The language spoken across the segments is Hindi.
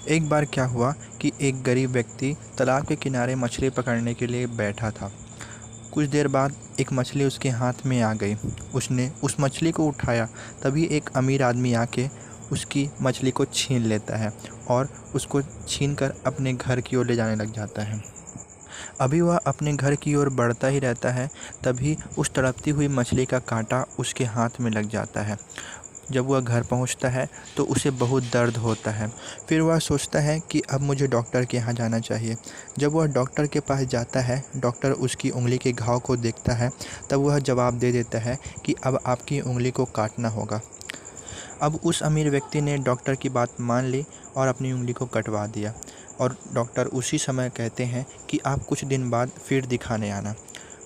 एक बार क्या हुआ कि एक गरीब व्यक्ति तालाब के किनारे मछली पकड़ने के लिए बैठा था। कुछ देर बाद एक मछली उसके हाथ में आ गई। उसने उस मछली को उठाया। तभी एक अमीर आदमी आके उसकी मछली को छीन लेता है और उसको छीनकर अपने घर की ओर ले जाने लग जाता है। अभी वह अपने घर की ओर बढ़ता ही रहता है, तभी उस तड़पती हुई मछली का कांटा उसके हाथ में लग जाता है। जब वह घर पहुंचता है तो उसे बहुत दर्द होता है। फिर वह सोचता है कि अब मुझे डॉक्टर के यहाँ जाना चाहिए। जब वह डॉक्टर के पास जाता है, डॉक्टर उसकी उंगली के घाव को देखता है। तब वह जवाब दे देता है कि अब आपकी उंगली को काटना होगा। अब उस अमीर व्यक्ति ने डॉक्टर की बात मान ली और अपनी उंगली को कटवा दिया। और डॉक्टर उसी समय कहते हैं कि आप कुछ दिन बाद फिर दिखाने आना।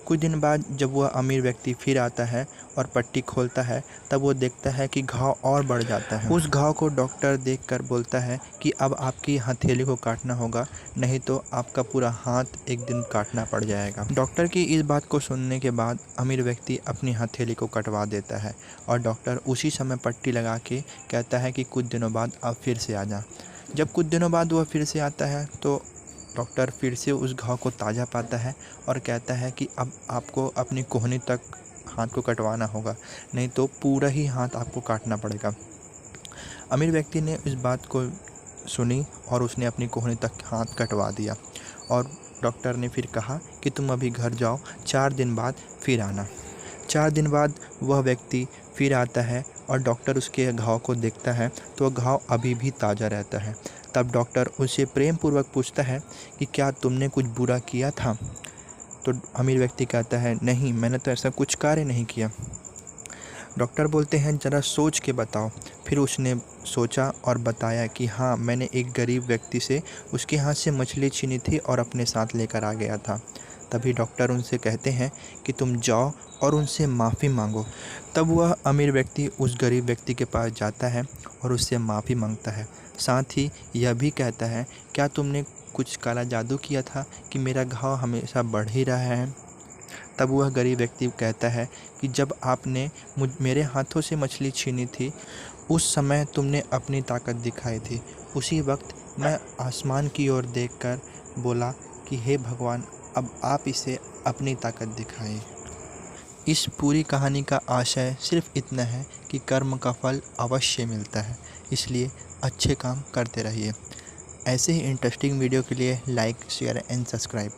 कुछ दिन बाद जब वह अमीर व्यक्ति फिर आता है और पट्टी खोलता है, तब वो देखता है कि घाव और बढ़ जाता है। उस घाव को डॉक्टर देखकर बोलता है कि अब आपकी हथेली को काटना होगा, नहीं तो आपका पूरा हाथ एक दिन काटना पड़ जाएगा। डॉक्टर की इस बात को सुनने के बाद अमीर व्यक्ति अपनी हथेली को कटवा देता है और डॉक्टर उसी समय पट्टी लगा के कहता है कि कुछ दिनों बाद आप फिर से आ जा। जब कुछ दिनों बाद वह फिर से आता है तो डॉक्टर फिर से उस घाव को ताज़ा पाता है और कहता है कि अब आपको अपनी कोहनी तक हाथ को कटवाना होगा, नहीं तो पूरा ही हाथ आपको काटना पड़ेगा। अमीर व्यक्ति ने इस बात को सुनी और उसने अपनी कोहनी तक हाथ कटवा दिया। और डॉक्टर ने फिर कहा कि तुम अभी घर जाओ, 4 दिन बाद फिर आना। 4 दिन बाद वह व्यक्ति फिर आता है और डॉक्टर उसके घाव को देखता है तो वह घाव अभी भी ताज़ा रहता है। तब डॉक्टर उससे प्रेम पूर्वक पूछता है कि क्या तुमने कुछ बुरा किया था? तो अमीर व्यक्ति कहता है, नहीं, मैंने तो ऐसा कुछ कार्य नहीं किया। डॉक्टर बोलते हैं, ज़रा सोच के बताओ। फिर उसने सोचा और बताया कि हाँ, मैंने एक गरीब व्यक्ति से उसके हाथ से मछली छीनी थी और अपने साथ लेकर आ गया था। तभी डॉक्टर उनसे कहते हैं कि तुम जाओ और उनसे माफ़ी मांगो। तब वह अमीर व्यक्ति उस गरीब व्यक्ति के पास जाता है और उससे माफ़ी मांगता है। साथ ही यह भी कहता है, क्या तुमने कुछ काला जादू किया था कि मेरा घाव हमेशा बढ़ ही रहा है? तब वह गरीब व्यक्ति कहता है कि जब आपने मेरे हाथों से मछली छीनी थी, उस समय तुमने अपनी ताकत दिखाई थी। उसी वक्त मैं आसमान की ओर देखकर बोला कि हे भगवान, अब आप इसे अपनी ताकत दिखाएं। इस पूरी कहानी का आशय सिर्फ इतना है कि कर्म का फल अवश्य मिलता है, इसलिए अच्छे काम करते रहिए। ऐसे ही इंटरेस्टिंग वीडियो के लिए लाइक, शेयर एंड सब्सक्राइब।